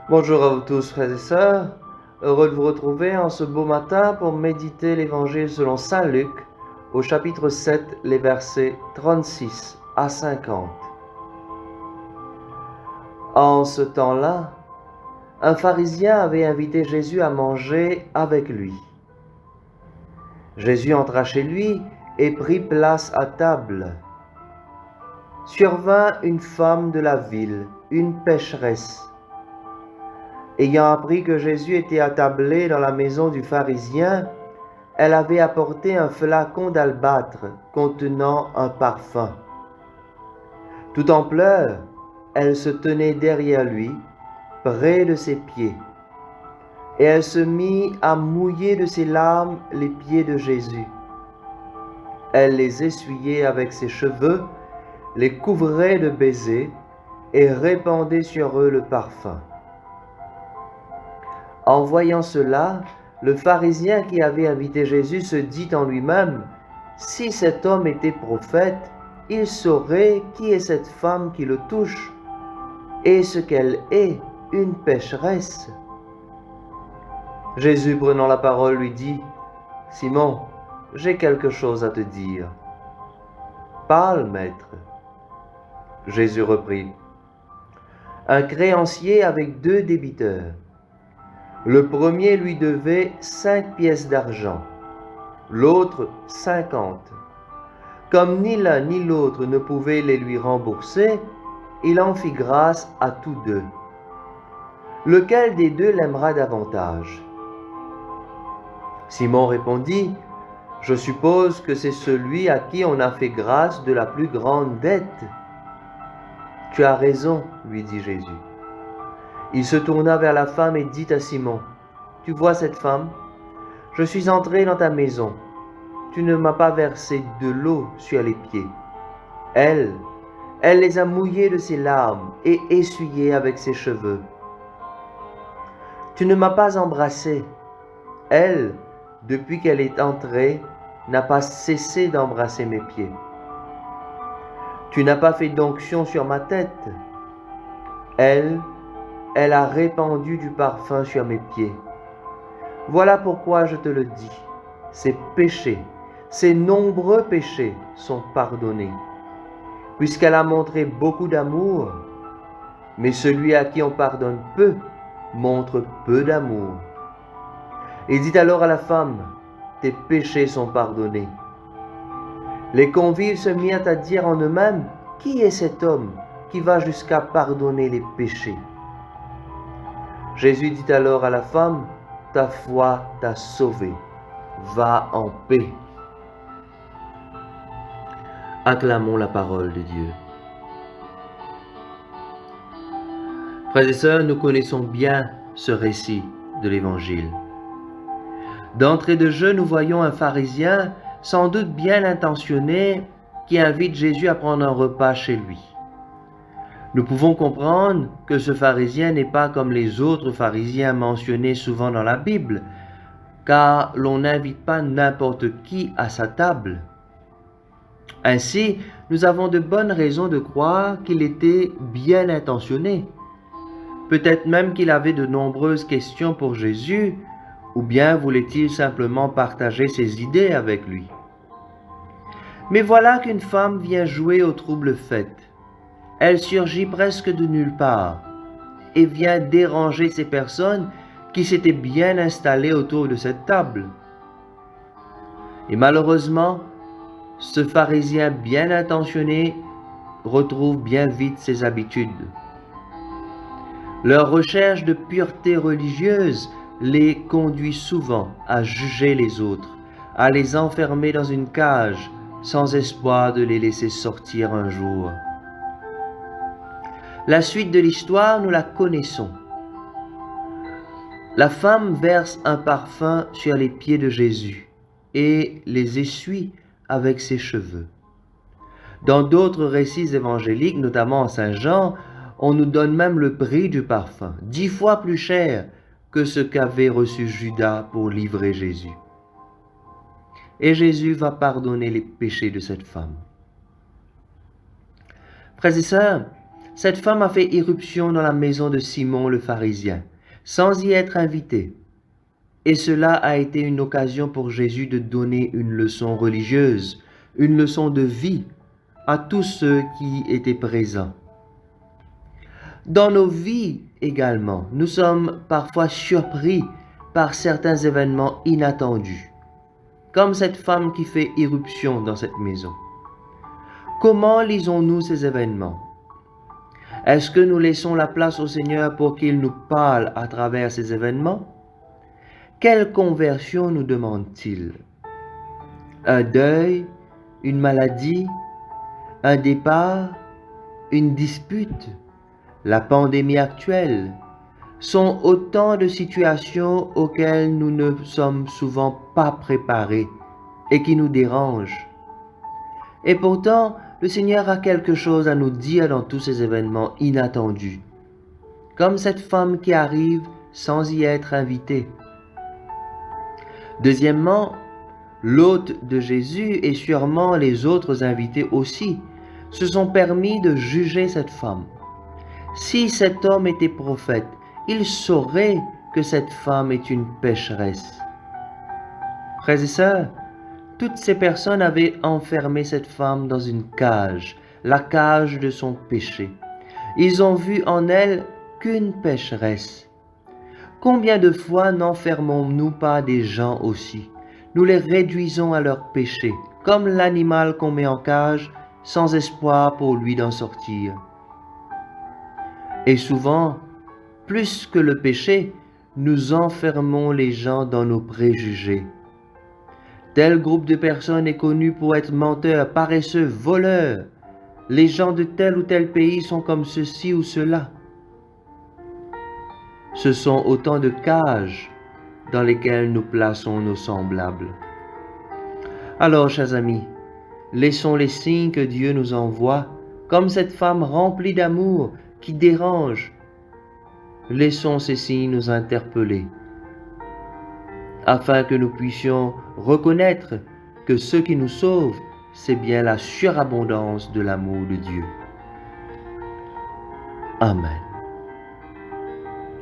Bonjour à vous tous, frères et sœurs. Heureux de vous retrouver en ce beau matin pour méditer l'Évangile selon saint Luc au chapitre 7, les versets 36 à 50. En ce temps-là, un pharisien avait invité Jésus à manger avec lui. Jésus entra chez lui et prit place à table. Survint une femme de la ville, une pécheresse. Ayant appris que Jésus était attablé dans la maison du pharisien, elle avait apporté un flacon d'albâtre contenant un parfum. Tout en pleurs, elle se tenait derrière lui, près de ses pieds, et elle se mit à mouiller de ses larmes les pieds de Jésus. Elle les essuyait avec ses cheveux, les couvrait de baisers et répandait sur eux le parfum. En voyant cela, le pharisien qui avait invité Jésus se dit en lui-même, « Si cet homme était prophète, il saurait qui est cette femme qui le touche, et ce qu'elle est, une pécheresse. » Jésus, prenant la parole, lui dit, « Simon, j'ai quelque chose à te dire. » « Parle, maître. » Jésus reprit, « Un créancier avec 2 débiteurs. Le premier lui devait 5 pièces d'argent, l'autre 50. Comme ni l'un ni l'autre ne pouvait les lui rembourser, il en fit grâce à tous 2. Lequel des 2 l'aimera davantage? Simon répondit, « Je suppose que c'est celui à qui on a fait grâce de la plus grande dette. » « Tu as raison, lui dit Jésus. Il se tourna vers la femme et dit à Simon, « Tu vois cette femme? Je suis entré dans ta maison. Tu ne m'as pas versé de l'eau sur les pieds. Elle les a mouillés de ses larmes et essuyés avec ses cheveux. Tu ne m'as pas embrassé. Elle, depuis qu'elle est entrée, n'a pas cessé d'embrasser mes pieds. Tu n'as pas fait d'onction sur ma tête. Elle a répandu du parfum sur mes pieds. Voilà pourquoi je te le dis, ses péchés, ses nombreux péchés sont pardonnés, puisqu'elle a montré beaucoup d'amour, mais celui à qui on pardonne peu montre peu d'amour. » Il dit alors à la femme, « Tes péchés sont pardonnés. » Les convives se mirent à dire en eux-mêmes, « Qui est cet homme qui va jusqu'à pardonner les péchés? » Jésus dit alors à la femme, « Ta foi t'a sauvée. Va en paix. » Acclamons la parole de Dieu. Frères et sœurs, nous connaissons bien ce récit de l'Évangile. D'entrée de jeu, nous voyons un pharisien, sans doute bien intentionné, qui invite Jésus à prendre un repas chez lui. Nous pouvons comprendre que ce pharisien n'est pas comme les autres pharisiens mentionnés souvent dans la Bible, car l'on n'invite pas n'importe qui à sa table. Ainsi, nous avons de bonnes raisons de croire qu'il était bien intentionné. Peut-être même qu'il avait de nombreuses questions pour Jésus, ou bien voulait-il simplement partager ses idées avec lui. Mais voilà qu'une femme vient jouer au trouble fête. Elle surgit presque de nulle part et vient déranger ces personnes qui s'étaient bien installées autour de cette table. Et malheureusement, ce pharisien bien intentionné retrouve bien vite ses habitudes. Leur recherche de pureté religieuse les conduit souvent à juger les autres, à les enfermer dans une cage sans espoir de les laisser sortir un jour. La suite de l'histoire, nous la connaissons. La femme verse un parfum sur les pieds de Jésus et les essuie avec ses cheveux. Dans d'autres récits évangéliques, notamment en Saint Jean, on nous donne même le prix du parfum, 10 fois plus cher que ce qu'avait reçu Judas pour livrer Jésus. Et Jésus va pardonner les péchés de cette femme. Frères et sœurs, cette femme a fait irruption dans la maison de Simon le pharisien, sans y être invitée. Et cela a été une occasion pour Jésus de donner une leçon religieuse, une leçon de vie à tous ceux qui étaient présents. Dans nos vies également, nous sommes parfois surpris par certains événements inattendus, comme cette femme qui fait irruption dans cette maison. Comment lisons-nous ces événements? Est-ce que nous laissons la place au Seigneur pour qu'il nous parle à travers ces événements? Quelle conversion nous demande-t-il? Un deuil, une maladie, un départ, une dispute, la pandémie actuelle sont autant de situations auxquelles nous ne sommes souvent pas préparés et qui nous dérangent. Et pourtant, le Seigneur a quelque chose à nous dire dans tous ces événements inattendus, comme cette femme qui arrive sans y être invitée. Deuxièmement, l'hôte de Jésus et sûrement les autres invités aussi se sont permis de juger cette femme. Si cet homme était prophète, il saurait que cette femme est une pécheresse. Frères et sœurs, toutes ces personnes avaient enfermé cette femme dans une cage, la cage de son péché. Ils ont vu en elle qu'une pécheresse. Combien de fois n'enfermons-nous pas des gens aussi? Nous les réduisons à leur péché, comme l'animal qu'on met en cage, sans espoir pour lui d'en sortir. Et souvent, plus que le péché, nous enfermons les gens dans nos préjugés. Tel groupe de personnes est connu pour être menteurs, paresseux, voleurs. Les gens de tel ou tel pays sont comme ceci ou cela. Ce sont autant de cages dans lesquelles nous plaçons nos semblables. Alors, chers amis, laissons les signes que Dieu nous envoie, comme cette femme remplie d'amour qui dérange. Laissons ces signes nous interpeller, afin que nous puissions reconnaître que ce qui nous sauve, c'est bien la surabondance de l'amour de Dieu. Amen.